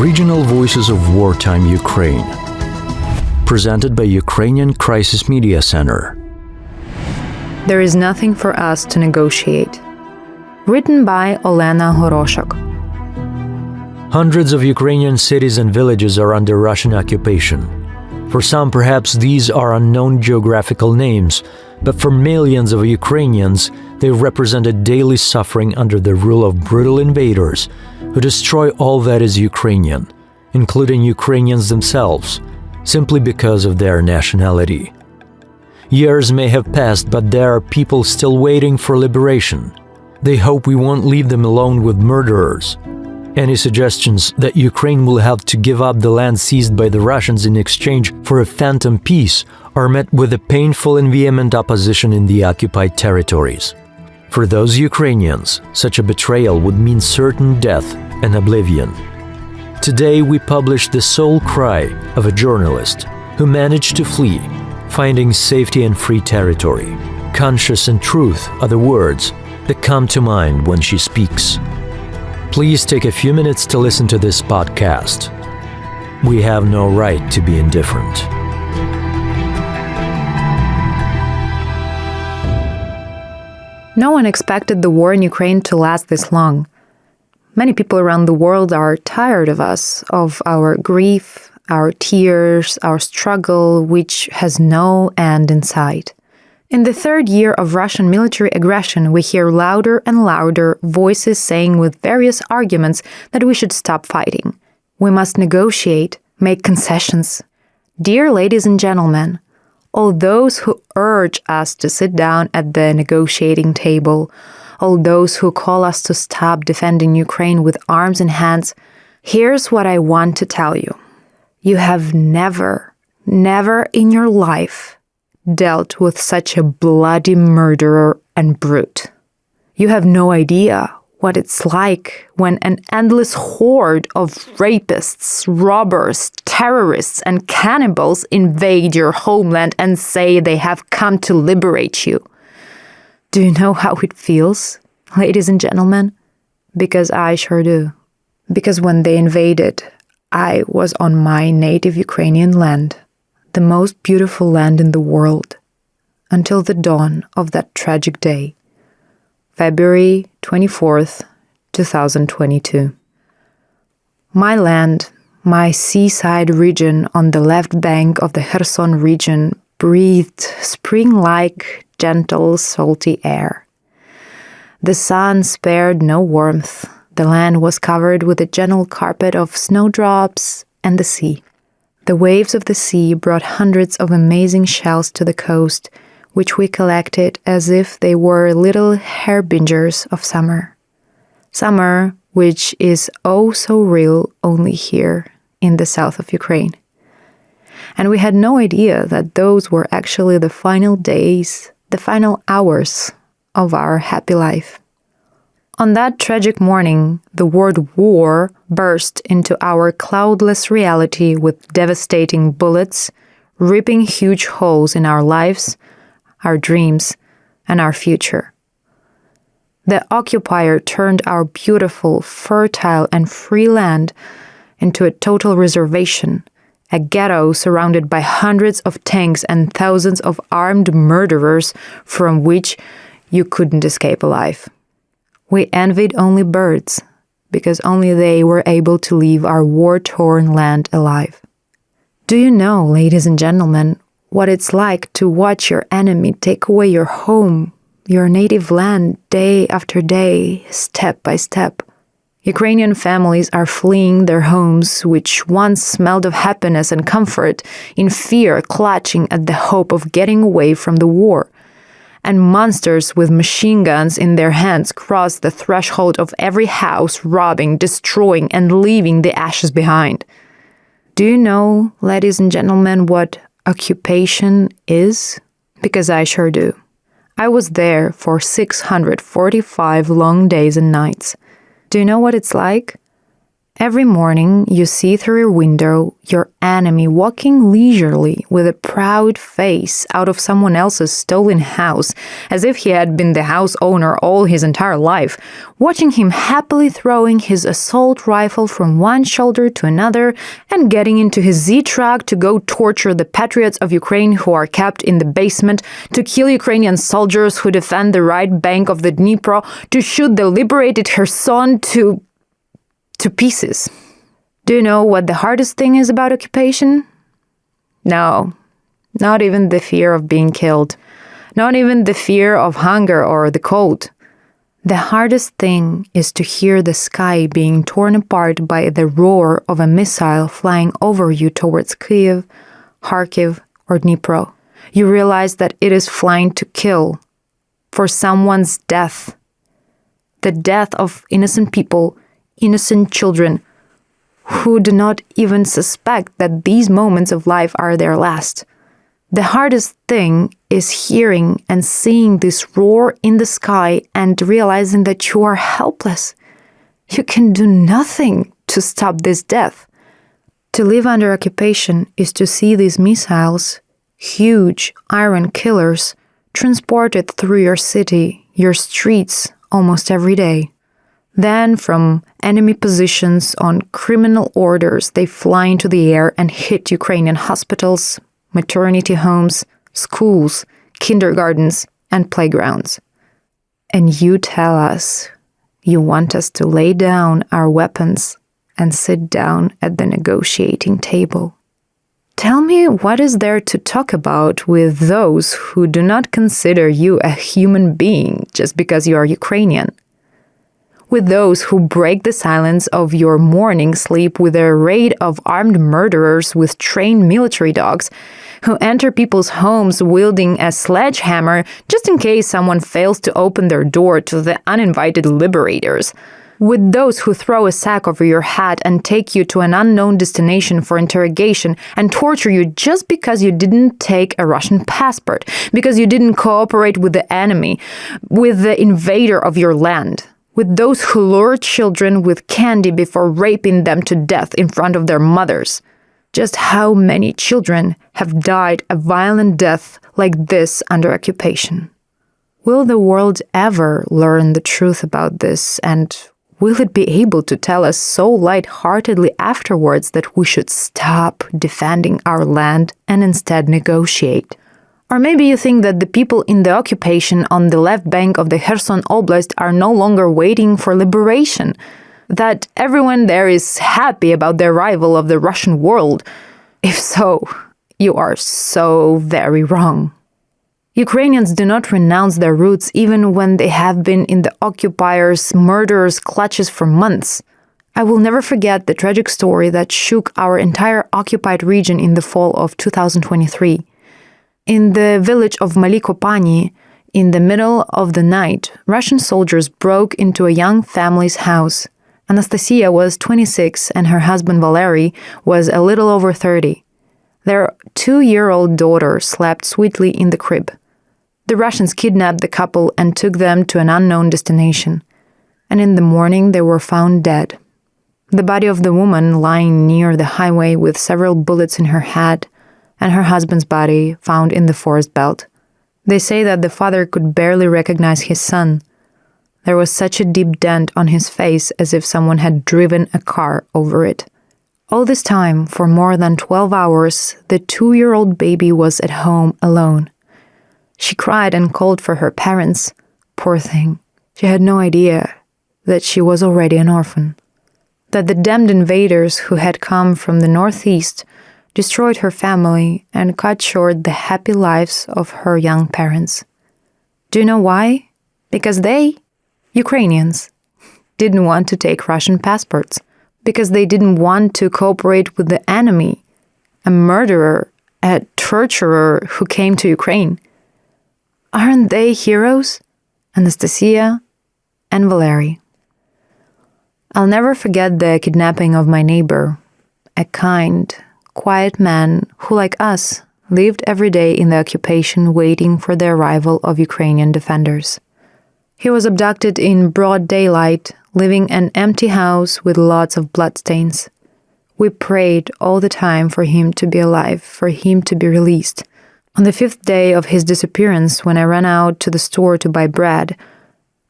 Regional Voices of Wartime Ukraine. Presented by Ukrainian Crisis Media Center. There is nothing for us to negotiate. Written by Olena Horoshok. Hundreds of Ukrainian cities and villages are under Russian occupation. For some, perhaps these are unknown geographical names, but for millions of Ukrainians, they represent a daily suffering under the rule of brutal invaders who destroy all that is Ukrainian, including Ukrainians themselves, simply because of their nationality. Years may have passed, but there are people still waiting for liberation. They hope we won't leave them alone with murderers. Any suggestions that Ukraine will have to give up the land seized by the Russians in exchange for a phantom peace are met with a painful and vehement opposition in the occupied territories. For those Ukrainians, such a betrayal would mean certain death and oblivion. Today we publish the sole cry of a journalist who managed to flee, finding safety and free territory. Conscience and truth are the words that come to mind when she speaks. Please take a few minutes to listen to this podcast. We have no right to be indifferent. No one expected the war in Ukraine to last this long. Many people around the world are tired of us, of our grief, our tears, our struggle, which has no end in sight. In the third year of Russian military aggression, we hear louder and louder voices saying with various arguments that we should stop fighting. We must negotiate, make concessions. Dear ladies and gentlemen, all those who urge us to sit down at the negotiating table, all those who call us to stop defending Ukraine with arms in hands, here's what I want to tell you. You have never in your life dealt with such a bloody murderer and brute. You have no idea what it's like when an endless horde of rapists, robbers, terrorists, and cannibals invade your homeland and say they have come to liberate you. Do you know how it feels, ladies and gentlemen? Because I sure do. Because when they invaded, I was on my native Ukrainian land, the most beautiful land in the world, until the dawn of that tragic day, February 24th, 2022. My land, my seaside region on the left bank of the Kherson region, breathed spring-like, gentle, salty air. The sun spared no warmth. The land was covered with a gentle carpet of snowdrops and the sea. The waves of the sea brought hundreds of amazing shells to the coast, which we collected as if they were little harbingers of summer. Summer, which is oh so real only here in the south of Ukraine. And we had no idea that those were actually the final days, the final hours of our happy life. On that tragic morning, the word war burst into our cloudless reality with devastating bullets, ripping huge holes in our lives, our dreams, and our future. The occupier turned our beautiful, fertile, and free land into a total reservation, a ghetto surrounded by hundreds of tanks and thousands of armed murderers from which you couldn't escape alive. We envied only birds, because only they were able to leave our war-torn land alive. Do you know, ladies and gentlemen, what it's like to watch your enemy take away your home, your native land, day after day, step by step? Ukrainian families are fleeing their homes, which once smelled of happiness and comfort, in fear, clutching at the hope of getting away from the war. And monsters with machine guns in their hands cross the threshold of every house, robbing, destroying, and leaving the ashes behind. Do you know, ladies and gentlemen, what occupation is? Because I sure do. I was there for 645 long days and nights. Do you know what it's like? Every morning, you see through your window your enemy walking leisurely with a proud face out of someone else's stolen house, as if he had been the house owner all his entire life, watching him happily throwing his assault rifle from one shoulder to another and getting into his Z-truck to go torture the patriots of Ukraine who are kept in the basement, to kill Ukrainian soldiers who defend the right bank of the Dnipro, to shoot the liberated Kherson to pieces. Do you know what the hardest thing is about occupation? No, not even the fear of being killed. Not even the fear of hunger or the cold. The hardest thing is to hear the sky being torn apart by the roar of a missile flying over you towards Kyiv, Kharkiv, or Dnipro. You realize that it is flying to kill, for someone's death. The death of innocent people, innocent children, who do not even suspect that these moments of life are their last. The hardest thing is hearing and seeing this roar in the sky and realizing that you are helpless. You can do nothing to stop this death. To live under occupation is to see these missiles, huge iron killers, transported through your city, your streets, almost every day. Then, from enemy positions on criminal orders, they fly into the air and hit Ukrainian hospitals, maternity homes, schools, kindergartens, and playgrounds. And you tell us you want us to lay down our weapons and sit down at the negotiating table. Tell me, what is there to talk about with those who do not consider you a human being just because you are Ukrainian? With those who break the silence of your morning sleep with a raid of armed murderers with trained military dogs, who enter people's homes wielding a sledgehammer just in case someone fails to open their door to the uninvited liberators. With those who throw a sack over your head and take you to an unknown destination for interrogation and torture you just because you didn't take a Russian passport, because you didn't cooperate with the enemy, with the invader of your land. With those who lure children with candy before raping them to death in front of their mothers. Just how many children have died a violent death like this under occupation? Will the world ever learn the truth about this, and will it be able to tell us so light-heartedly afterwards that we should stop defending our land and instead negotiate? Or maybe you think that the people in the occupation on the left bank of the Kherson Oblast are no longer waiting for liberation, that everyone there is happy about the arrival of the Russian world. If so, you are so very wrong. Ukrainians do not renounce their roots even when they have been in the occupiers' murderers' clutches for months. I will never forget the tragic story that shook our entire occupied region in the fall of 2023. In the village of Malikopani, in the middle of the night, Russian soldiers broke into a young family's house. Anastasia was 26 and her husband Valery was a little over 30. Their 2-year-old daughter slept sweetly in the crib. The Russians kidnapped the couple and took them to an unknown destination. And in the morning they were found dead. The body of the woman lying near the highway with several bullets in her head, and her husband's body found in the forest belt. They say that the father could barely recognize his son. There was such a deep dent on his face as if someone had driven a car over it. All this time, for more than 12 hours, the 2-year-old baby was at home alone. She cried and called for her parents. Poor thing. She had no idea that she was already an orphan. That the damned invaders who had come from the northeast destroyed her family and cut short the happy lives of her young parents. Do you know why? Because they, Ukrainians, didn't want to take Russian passports. Because they didn't want to cooperate with the enemy, a murderer, a torturer who came to Ukraine. Aren't they heroes? Anastasia and Valery. I'll never forget the kidnapping of my neighbor, a kind, quiet man who, like us, lived every day in the occupation waiting for the arrival of Ukrainian defenders. He was abducted in broad daylight, living in an empty house with lots of bloodstains. We prayed all the time for him to be alive, for him to be released. On the 5th day of his disappearance, when I ran out to the store to buy bread,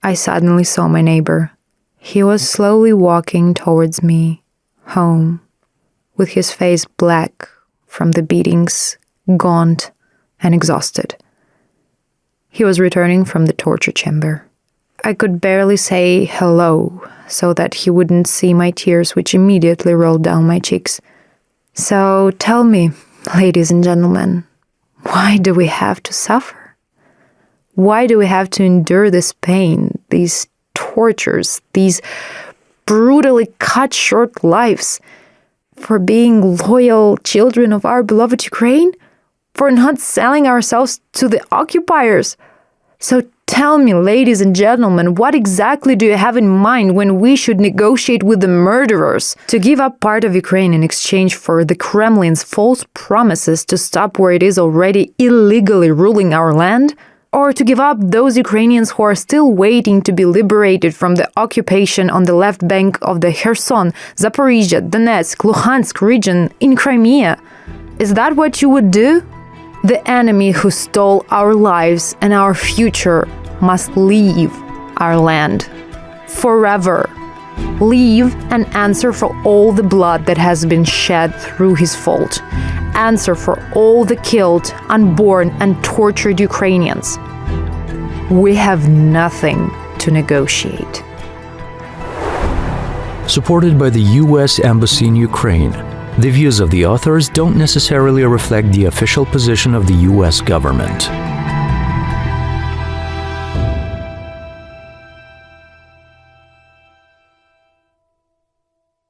I suddenly saw my neighbor. He was slowly walking towards me, home, with his face black from the beatings, gaunt and exhausted. He was returning from the torture chamber. I could barely say hello so that he wouldn't see my tears, which immediately rolled down my cheeks. So tell me, ladies and gentlemen, why do we have to suffer? Why do we have to endure this pain, these tortures, these brutally cut short lives? For being loyal children of our beloved Ukraine? For not selling ourselves to the occupiers? So tell me, ladies and gentlemen, what exactly do you have in mind when we should negotiate with the murderers to give up part of Ukraine in exchange for the Kremlin's false promises to stop where it is already illegally ruling our land? Or to give up those Ukrainians who are still waiting to be liberated from the occupation on the left bank of the Kherson, Zaporizhia, Donetsk, Luhansk region in Crimea? Is that what you would do? The enemy who stole our lives and our future must leave our land. Forever. Leave and answer for all the blood that has been shed through his fault. Answer for all the killed, unborn, and tortured Ukrainians. We have nothing to negotiate. Supported by the U.S. Embassy in Ukraine, the views of the authors don't necessarily reflect the official position of the U.S. government.